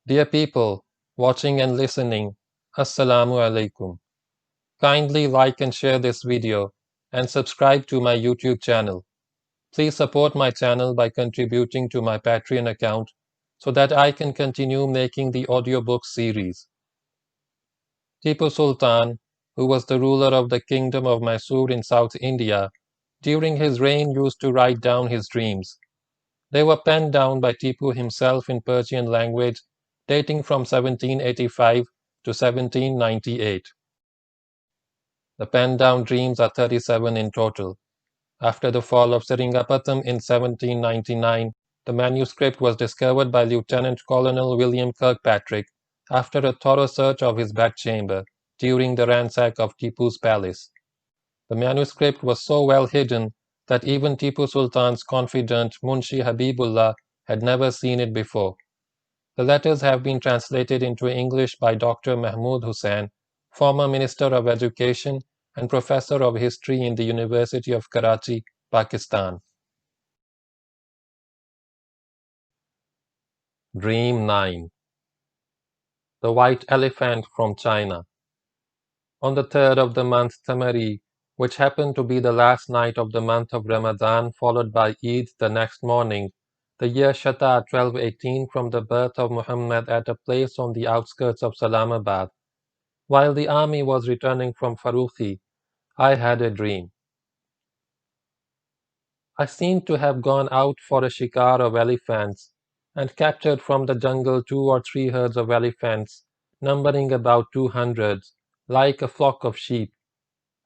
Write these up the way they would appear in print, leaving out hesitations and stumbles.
Dear people, watching and listening, Assalamu alaikum. Kindly like and share this video and subscribe to my YouTube channel. Please support my channel by contributing to my Patreon account so that I can continue making the audiobook series. Tipu Sultan, who was the ruler of the kingdom of Mysore in South India, during his reign used to write down his dreams. They were penned down by Tipu himself in Persian language dating from 1785 to 1798. The penned down dreams are 37 in total. After the fall of Seringapatam in 1799, the manuscript was discovered by Lieutenant Colonel Kirkpatrick after a thorough search of his bedchamber during the ransack of Tipu's palace. The manuscript was so well hidden that even Tipu Sultan's confidant Munshihabibullah had never seen it before. The letters have been translated into English by Dr. Mahmood Hussain, former Minister of Education and Professor of History in the University of Karachi, Pakistan. Dream 9. The White Elephant from China. On the 3rd of the month Tamari, which happened to be the last night of the month of Ramadan followed by Eid the next morning, the year Shata 1218 from the birth of Muhammad at a place on the outskirts of Salamabad, while the army was returning from Farooqi, I had a dream. I seemed to have gone out for a shikar of elephants, and captured from the jungle 2 or 3 herds of elephants, numbering about 200, like a flock of sheep,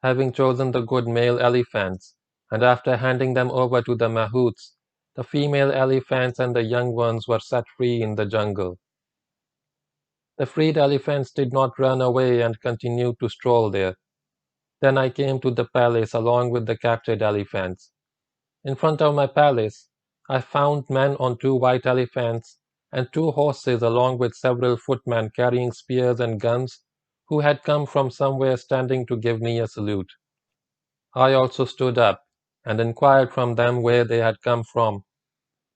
having chosen the good male elephants, and after handing them over to the mahouts, the female elephants and the young ones were set free in the jungle. The freed elephants did not run away and continued to stroll there. Then I came to the palace along with the captured elephants. In front of my palace, I found men on 2 white elephants and 2 horses along with several footmen carrying spears and guns who had come from somewhere standing to give me a salute. I also stood up and inquired from them where they had come from.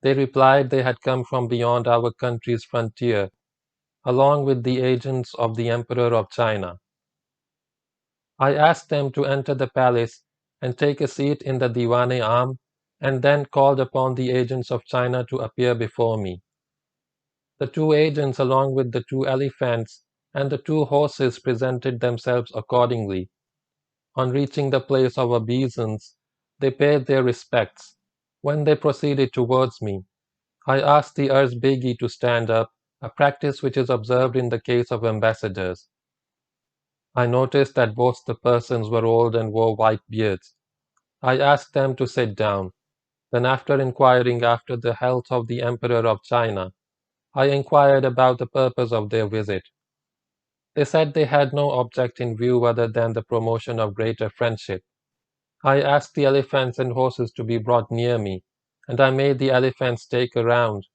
They replied they had come from beyond our country's frontier, along with the agents of the Emperor of China. I asked them to enter the palace and take a seat in the Diwan-e-Am, and then called upon the agents of China to appear before me. The 2 agents along with the 2 elephants and the 2 horses presented themselves accordingly. On reaching the place of obeisance, they paid their respects. When they proceeded towards me, I asked the Erzbegi to stand up, a practice which is observed in the case of ambassadors. I noticed that both the persons were old and wore white beards. I asked them to sit down. Then, after inquiring after the health of the Emperor of China, I inquired about the purpose of their visit. They said they had no object in view other than the promotion of greater friendship. I asked the elephants and horses to be brought near me, and I made the elephants take a round.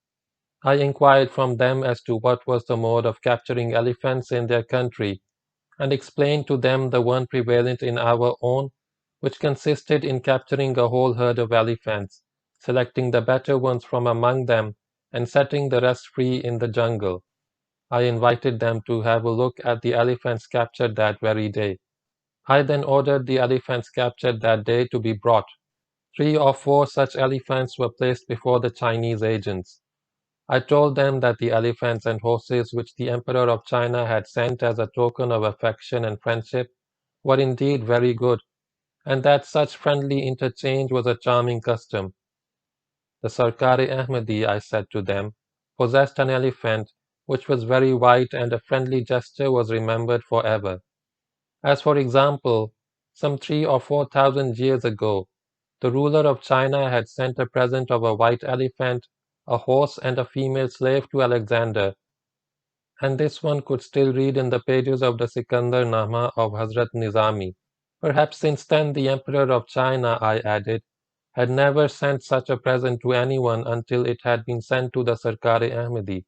I inquired from them as to what was the mode of capturing elephants in their country, and explained to them the one prevalent in our own, which consisted in capturing a whole herd of elephants, selecting the better ones from among them, and setting the rest free in the jungle. I invited them to have a look at the elephants captured that very day. I then ordered the elephants captured that day to be brought. 3 or 4 such elephants were placed before the Chinese agents. I told them that the elephants and horses which the Emperor of China had sent as a token of affection and friendship were indeed very good, and that such friendly interchange was a charming custom. The Sarkar-e-Ahmadi, I said to them, possessed an elephant which was very white, and a friendly gesture was remembered forever. As for example, some 3 or 4 thousand years ago, the ruler of China had sent a present of a white elephant, a horse, and a female slave to Alexander, and this one could still read in the pages of the Sikandar-Nama of Hazrat Nizami. Perhaps since then the Emperor of China, I added, had never sent such a present to anyone until it had been sent to the Sarkar-e-Ahmadi.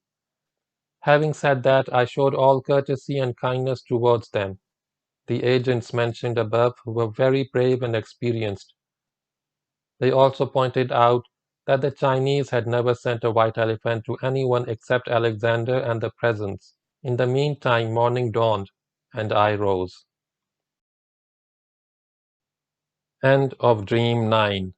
Having said that, I showed all courtesy and kindness towards them. The agents mentioned above were very brave and experienced. They also pointed out that the Chinese had never sent a white elephant to anyone except Alexander and the presents. In the meantime, morning dawned, and I rose. End of Dream 9.